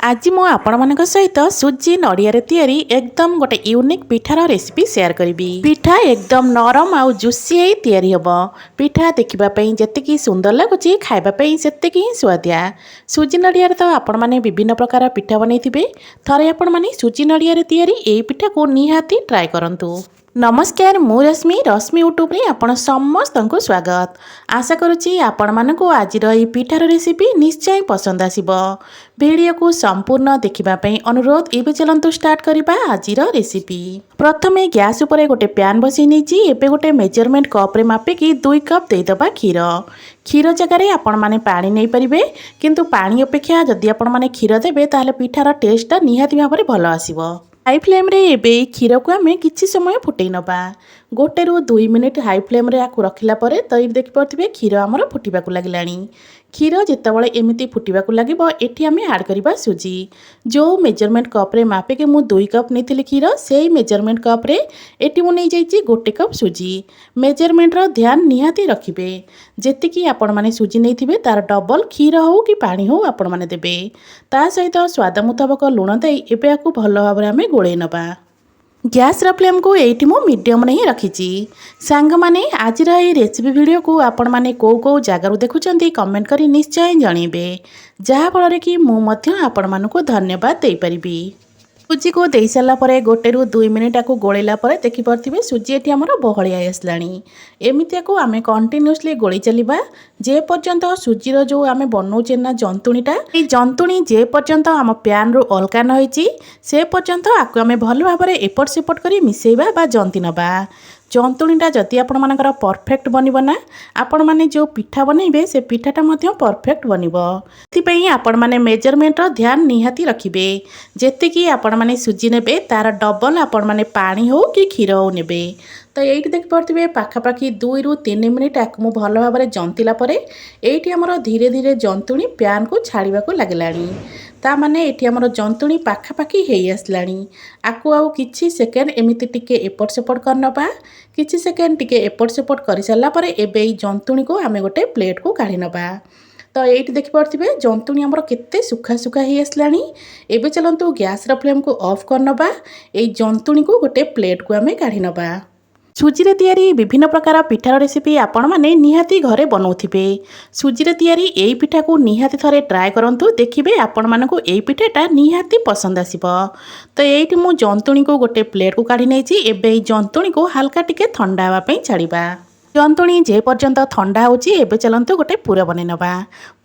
आज मु आपण सहित सुजी नड़िया तैयारी एकदम गोटे यूनिक पिठार रेसिपी शेयर करी। पिठा एकदम नरम आउ जुसी तैयारी हम। पिठा देखापी जी सुंदर लगुच खावाई से सुआदिया। सुजी नड़िया तो आपण मैंने विभिन्न प्रकार पिठा बनई थे आपण सुजी नड़िया तैयारी यही पिठा को निहाती ट्राए करंतु। नमस्कार मु रश्मि यूट्यूब रे आपण समस्त को स्वागत। आशा करुच्ची आपण मानक आज पिठार रेसिपी निश्चय पसंद आसिबो। वीडियो को संपूर्ण देखिबापई अनुरोध। एबे चलंतु स्टार्ट करिबा आज रेसिपी। प्रथमे गैस उपरे गोटे पैन बसई नेची। एबे गोटे मेजरमेंट कप रे मापिकी 2 कप देदबा क्षीर। क्षीर जगह आपण माने पानी नहीं परिबे, किंतु पानी अपेक्षा जदि आपण माने क्षीर देबे ताले पिठार टेस्टटा निहाती भाबरे भलो आसीबो। हाई फ्लेम रे एबे क्षीर को आमे किछि समय फुटै नबा। 1 ରୁ 2 मिनिट हाई फ्लेम रे आकु रखिला परे तो देखि परथिबे क्षीर हमर फुटिबाकू लागिलानी। क्षीर जेतेबेले एमिति फुटिबाकू लागिबो एठी आमे ऐड करिबा सुजी। जो मेजरमेंट कप रे मापे के मु 2 कप नेथिली क्षीर सेही मेजरमेंट कप रे एठी मु नै जाईची 1 कप सुजी। मेजरमेंट रो ध्यान निहाती रखिबे। जेतिकी आपण माने सुजी नेथिबे तार डबल क्षीर हो कि पानी हो आपण माने देबे। ता सहित स्वाद मुताबक लूण देई एबे आकु भलो भाबरे आमे गोळै नबा। गैस फ्लेम को एटी मु मीडियम रे ही रखीची। सांग माने आज रेसिपी वीडियो को आपण माने को जगार देखुचंती कमेंट करी निश्चय जणीबे, जहा फल कि मु मध्य आपण मानकु धन्यवाद दे परिबी। सुजी को दे सारा पर 1 ରୁ 2 मिनिट को गोलैला पर देखि परथिबे सुजी एठी हमर बहलिया आसलानी। एमितिया को आमे कंटिन्यूअसली गोली चलिबा जे पर्यंत सुजी रो जो आमे बनौचे ना जंतुणीटा ए जंतुणी जे पर्यंत आम पैन रो अलका न होईची से पर्यंत आकु आमे भल भाबरे एपट सेपट करी मिसेइबा बा जंती नबा। जंतुणीटा जदि आपण मानकर परफेक्ट बनिबो ना आपण माने जो पिठा बनइबे से पिठाटा मध्य परफेक्ट बनिबो। एथिपई आपण माने मेजरमेंट रो ध्यान निहाती रखिबे। जेतिकी आपण माने सुजी नेबे तार डबल आपण माने पानी हो कि क्षीर हो नेबे। तो ये देख पारे पाखापाखि 2 ରୁ 3 मिनिट मु भल भाव जंतिला ये आमर धीरे धीरे जंतुणी पैन को छाड़ा को लगलानी। ता माने एठी आमर जंतुणी पाखापाखि हो आसलानी। आकु आउ किछि सेकेंड एमिति टिके एपट सेपट करनबा। किछि सेकेंड टिके एपट सेपट कर सारा पर एबे जंतुणी को आमे गोटे प्लेट को काढ़ी नबा। तो ये देखि पारे जंतुणी आमर केते सुखा सुखा हो आसलानी। एबे चलंतु गैस फ्लेम को ऑफ करनबा। ए जंतुणी को गोटे प्लेट को आमे काढ़ी नबा। सुजी रे तैयारी विभिन्न प्रकार पिठार रेसिपी आपण माने निहाती घरे बनाउथिबे। सुजी रे तैयारी एई पिठा को निहाती थरे ट्राए करंतु, देखिबे आपण मानकु एई पिठाटा निहाती पसंद आसीबो। तो एइठी मु जंतुणी को गोटे प्लेट को काढी नेछि। एबे एई जंतुणी को हल्का टिके ठंडा हवा पई छाड़ीबा। जंतुणी जे पर्यंत ठंडा होची एबे चलंतु गोटे पूरा बनै नबा।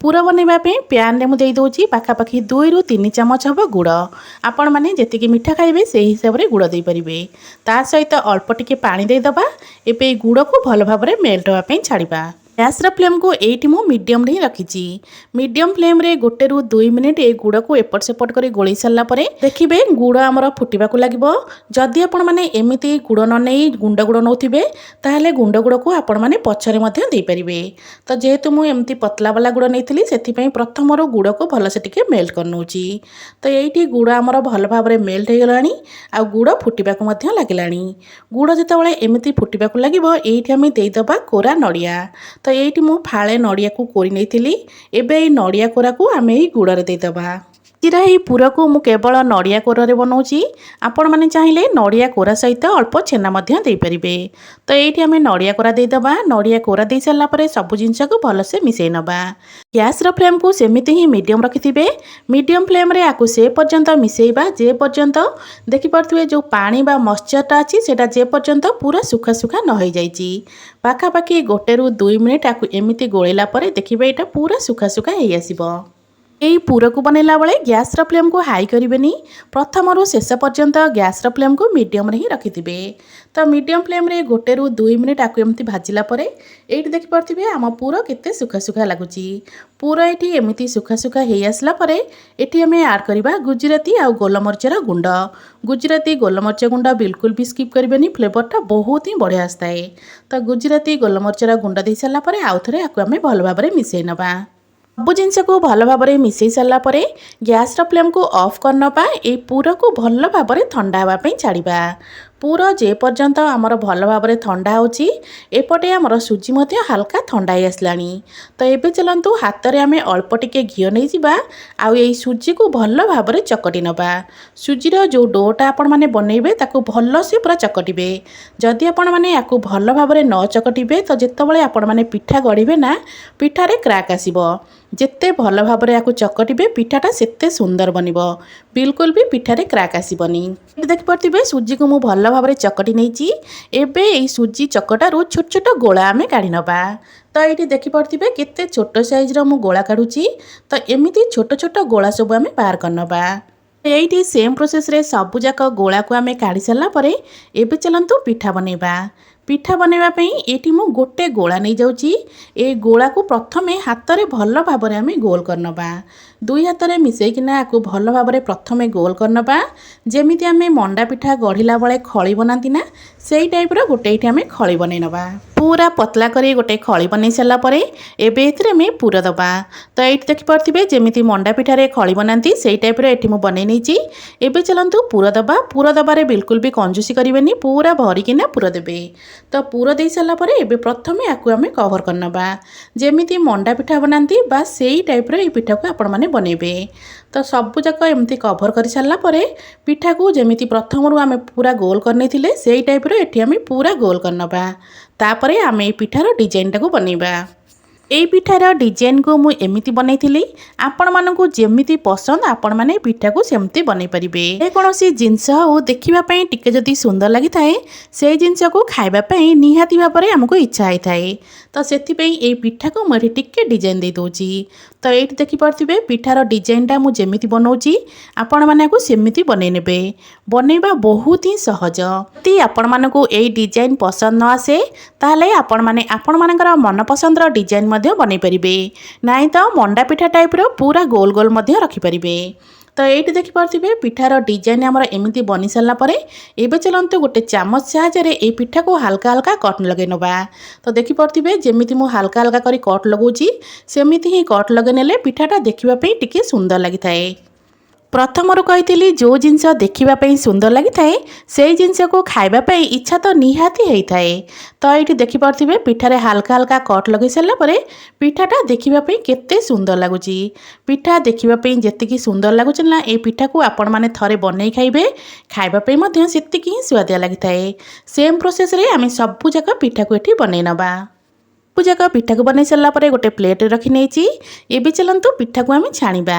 पूरा बनैबा पे पैन रे मु देई दोची पाखापाखि 2 ରୁ 3 ଚାମଚ हबो गुड़। आपण माने जेतिकी मिठा खाइबे सेही हिसाब रे गुड़ देई परिबे। ता सहित अल्प टिके पानी देई दबा। एबे गुड़ को भल भाव रे मेल्ट होवा पे छाड़ीबा। गैस फ्लेम को एठी मु मीडियम रे रखीची। मीडियम फ्लेम रे 1 ରୁ 2 मिनिट ए गुड़ को एपट सेपट करी गोली सारा पर देखिबे गुड़ आमर फुटिबा को लागिबो। जदि आपण माने एमिति गुड़ न नेई गुंड गुड़ नौथिबे ताहले गुंड गुड़ को आपण माने पछरे मध्ये देई परिबे। तो जेहेतु मु एमिति पतला वाला गुड़ नेइथिली सेथि पई प्रथम रो गुड़ को भल से टिके मेल्ट करनौची। तो एठी गुड़ आमर भल भाव रे मेल्ट हे गलानी आ गुड़ फुटिबा को मध्ये लागिलानी। गुड़ जेतेबेले एमिति फुटिबा को लागिबो एठी हम देई दबा कोरा नड़िया। तो ये मु फाळे नड़िया को कोरी नहीं। एबे नड़िया कोरा को आम गुड़ रे दे दबा। जीरा ही पूरा को मु केवल नड़िया कोरा रे बनाऊँगी। आपण माने चाहिए नड़िया कोरा सहित अल्प छेना मध्य दे परिबे। तो ये आम नड़िया कोरा दे दबा। नड़िया कोरा दे सारा पर सब जिनस को भलसे मिसई नबा। गैस फ्लेम को सेमिति ही मीडियम रखिथिबे। मीडियम फ्लेम रे आकु से पर्यंत मिसेइबा जे पर्यंत देखि परथुवे जो पानी बा मॉइस्चरटा अछि सेटा जे पर्यंत पूरा सुखा सुखा न होई जाईची। पाखापाखि 1 ରୁ 2 मिनिट आकु एमिति गोळेला परे देखिबे एटा पूरा सुखा सुखा हेई आसीबो। यही पूरा को बनैला बेले गैस फ्लेम को हाई करेनि। प्रथम रू शेष पर्यंत गैस फ्लेम को मीडियम रे ही रखिथिबे। तो मीडियम फ्लेम रे 1 ରୁ 2 मिनिट आकु एमती भाजिला परे एठी देखि परथिबे आम पूरा केते सुखा सुखा लागुची। पूरा एठी एमिति सुखा सुखा हेई आसला परे एठी हमें ऐड करबा गुजराती आ गोलमरिचर गुंड। गुजराती गोलमरिच गुंड बिल्कुल भी स्किप करिबेनी, फ्लेवरटा बहुत ही बढ़िया आस्ताए। तो गुजराती गोलमरिचर गुंड दे सारा परे आउ थरे आकु हमें भल भाव रे मिसई नबा। सब जिनस को भल भाव में मिसई सारा पर गैस फ्लेम को ऑफ करनबा। ए पूरा को भल भाव में ठंडा हवा पे छाड़ीबा। पुर जे पर्यंत आमर भल भाव थंडा होची एपटे आमर सुजी मध्य हल्का थंडा ही आसलानी। तो एबे चलंतु हाथ रे आमे अल्प टिके घिओ नहीं जिबा आउ एई सुजी को भल भाव चकटी नबा। सुजीर जो डोटा आपण माने बनइबे ताकू भल से पूरा चकटिबे। जदि आपण माने याकू भल भाव न चकटिबे तो जेतेबेले आपण माने पिठा गढ़िबे ना पिठा रे क्राक आसीबो। जेते भल भाव याकू चकटिबे पिठाटा सेते सुंदर बनिबो, बिल्कुल भी पिठा रे क्राक आसीबनी। देख पारथिबे सुजी को मु भल भाव चकटी नैची। एबे एई सुजी चकटारू छोट छोट गोला आमे काढी नबा। तो ये देखिपे केते छोट साइज मु गोला काढ़ुची। तो एमिति छोट छोट गोला सब आमे बाहर करनबा। ये सेम प्रोसेस रे सबुजाक गोला को आमे काढ़ी सारा परे एबे चलंतु पिठा बनेबा। पिठा बनैबा पई एटी मु गोटे गोला नहीं जाउची। ए गोला को प्रथमे हाथ रे भल भाव रे आमे गोल करनबा। दुई हाथ रे मिसेइकिना आकु भल भाव रे प्रथमे गोल करनबा। जेमिति आमे मंडा पिठा गढ़िला बेले खळी बनाती ना सेई टाइप रो गोटे एठी आमे खळी बनै नबा। पूरा पतला करी गोटे खळी बनै सारा परे एबे एथिरे मे पूरा दबा। तो एठी देखि परथिबे जेमिति मंडा पिठा रे खळी बनाती सेई टाइप रो एठी मु बनै नैची। एबे चलंतु पूरा दबा। पूरा दबारे बिल्कुल भी कंजूसी करिवेनी, पूरा भरिकिना पूरा देबे। तो पूरा दे सारा परे एबे प्रथमे आकु आमे कवर करनबा। जेमिति मंडा पिठा बनाती बस सेई टाइप रो ए पिठा को आपण माने बनेबे। तो सबु जाक एमती कवर कर सारा परे पिठा को जेमिति प्रथम रु आमे पूरा गोल करने थिले सेई टाइप रो एठी आमे पूरा गोल करनबा। तापरे आमे पिठार डिजाइन टाको बनेबा। एई पिठार डिजाइन को मु एमिति बनई थिली। आपण मानकु जेमिति पसंद आपण माने पिठा को सेमती बनई परिबे। ए कोनोसी जिंस हो देखिबा पई टिके जदी सुंदर लागि थाए सेई जिंस को खाइबा पई निहाती भाबरे हमको इच्छा आइ थाए। तो सेति पई एई पिठा को मरि टिके डिजाइन दे दोची। तो एठी देखि परथिबे पिठार डिजाइन टा मु जेमिति बनौची आपण मानकु सेमिति बनई नेबे। बनैबा बहुत ही सहज। ती आपण मानकु एई डिजाइन पसंद न आसे ताले आपण माने आपण मानकर मन पसंद रो डिजाइन मध्य बनै परिबे। नाइ तो मंडा पिठा टाइप रो पूरा गोल गोल मध्य रखि परिबे। तो ये देखिपे पिठार डिजाइन आमर एमती बनी सारा परे एबे चलंतु गोटे चामच साहाय्य ए पिठा को हल्का हल्का कट लगे नबा। तो देखिपे जेमिति मु हल्का हल्का करी कट लगौची सेमिति ही कट लगे नेले पिठाटा देखिबा पई टिके सुंदर लागि थाए। प्रथमरु कहिथिली जो जिनस देखिबा पई सुंदर लागि थाए सेई जिनस को खाइबा पई इच्छा तो निहाती हेई थाए। तो ये देखि परथिबे पिठारे हल्का हल्का कट लगे सारा परे पिठाटा देखिबा पई केते सुंदर लागुची। पिठा देखिबा पई जेतिकी सुंदर लागुची ना ए पिठा को आपण माने थरे बनै खाइबे, खाइबा पई मध्य सेतिकी ही स्वादिया लागि थाए। सेम प्रोसेस रे आमे सबु जाक पिठा को एठी बनै नबा। पूजाक पिठा को बनै सारा परे गोटे प्लेट रखि नेची। एबे चलंतु पिठा को आमे छाणीबा।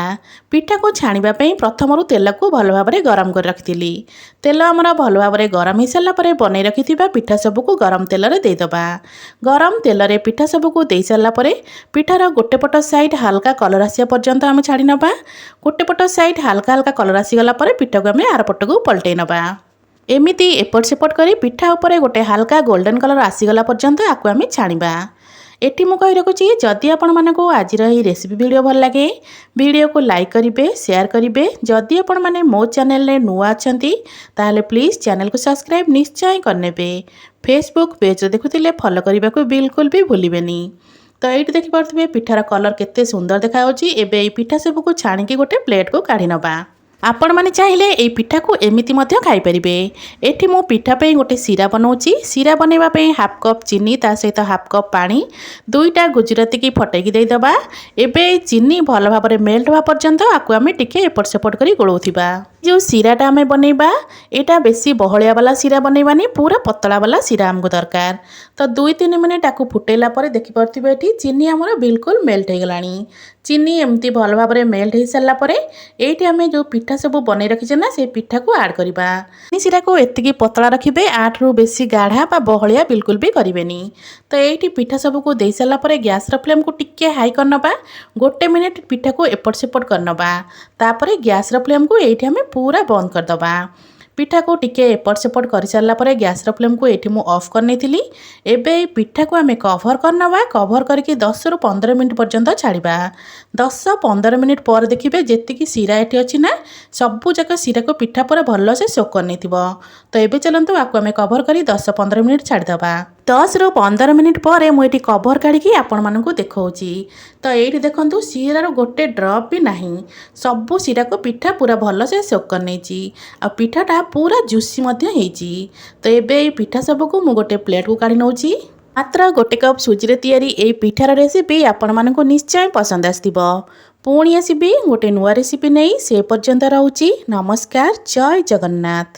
पिठा को छाणीबा पई प्रथमरु तेल को भल भाव रे गरम कर रखिथिली। तेल हमर भल भाव रे गरम हे सारा परे बनै रखिथिबा पिठा सब को गरम तेल रे दे दबा। गरम तेल रे पिठा सब को दे सारा परे पिठार गोटे पट साइड हल्का कलर आसिया पर्यंत आमे छाडी नबा। गोटे पट साइड हल्का हल्का कलर आसी गला परे पिठा को आमे आर पट को पलटै नबा। एमिति एपट सेपट करी पिठा उपरे गोटे हल्का गोल्डन कलर आसीगला पर्यंत आकु आमे छाणीबा। एटी मु कहि रखुची जदि आपण मानकु आजिर ही रेसिपी वीडियो भल लगे वीडियो को लाइक करिवे, शेयर करिवे। जदि आपण माने मो चैनल रे नुआ अछंती ताले प्लीज चैनल को सब्सक्राइब निश्चय करनेबे। फेसबुक पेज रे देखुतिले फॉलो करिबा को बिल्कुल भी भूलिबेनी। तो ये देखि परथिबे पिठार कलर केते सुंदर देखा होची। एबे ए पिठा सब को छाणी के गोटे प्लेट को काढी नबा। आपण माने चाहिले ए पिठा को एमिति मध्य खाई परिबे। एठी मो पिठा पे गोटे सीरा बनौची। सीरा बनैबा पे हाफ कप चीनी ता सहित हाफ कप पानी दुईटा गुजराती की फटैकी दे दबा। एबे चीनी भल भाव रे मेल्ट होवा पर्यंत आकु आमे टिके एपट सेपट करी गोळौथिबा। जो सीराटा आमे बनैबा एटा बेसी बहलिया वाला सीरा बनैबानी, पूरा पतला वाला सीरा हमको दरकार। तो 2-3 मिनिट आकु फुटेला परे देखि परथिबे एठी चीनी हमर बिल्कुल मेल्ट हे गलानी। चीनी एमती भल भाव रे मेल्ट हे सारा परे एठी आमे जो पिठा सब बनै रखिछे ना से पिठा को ऐड करिबा। सीरा को एतिकी पतला रखिबे, 8 रु बेसी गाढ़ा बा बहलिया बिल्कुल भी करिवेनी। तो एठी पिठा सब को दे सारा परे गैस र फ्लेम को टिके हाई करनबा। 1 मिनिट पिठा को एपट सेपट करनबा। तापरे गैस र फ्लेम को एठी हमें पूरा बंद कर दबा। पिठा को टिके एपट सेपट कर सारा परे गैस र फ्लेम को एठी मु ऑफ करने थिली। एबे पिठा को आमे कवर करनबा। कवर करके 10 रु 15 मिनिट पर्यंत छाड़ीबा। 10-15 मिनिट पर देखिबे जेतिकी सीरा एठी अछि ना सबु जाक सीरा को पिठा पर भल से सोक करने थिबो। तो एबे चलंतु आकु आमे कवर करी 10-15 मिनिट छाड़ी दबा। 10 ରୁ 15 ମିନିଟ୍ ପରେ ମୁଁ ଏଠି କଭର କାଢ଼ିକି ଆପଣମାନଙ୍କୁ ଦେଖାଉଛି। ତ ଏଇଠି ଦେଖନ୍ତୁ ଶିରାର ଗୋଟେ ଡ୍ରପ୍ ବି ନାହିଁ। ସବୁ ଶିରାକୁ ପିଠା ପୁରା ଭଲସେ ସୋକ୍ କରିନେଇଛି। ଆଉ ପିଠାଟା ପୁରା ଜୁସି ମଧ୍ୟ ହେଇଛି। ତ ଏବେ ଏଇ ପିଠା ସବୁକୁ ମୁଁ ଗୋଟେ ପ୍ଲେଟ୍କୁ କାଢ଼ି ନେଉଛି। ମାତ୍ର ଗୋଟେ କପ୍ ସୁଜିରେ ତିଆରି ଏଇ ପିଠାର ରେସିପି ଆପଣମାନଙ୍କୁ ନିଶ୍ଚୟ ପସନ୍ଦ ଆସିଥିବ। ପୁଣି ଆସିବି ଗୋଟେ ନୂଆ ରେସିପି ନେଇ। ସେ ପର୍ଯ୍ୟନ୍ତ ରହୁଛି। ନମସ୍କାର, ଜୟ ଜଗନ୍ନାଥ।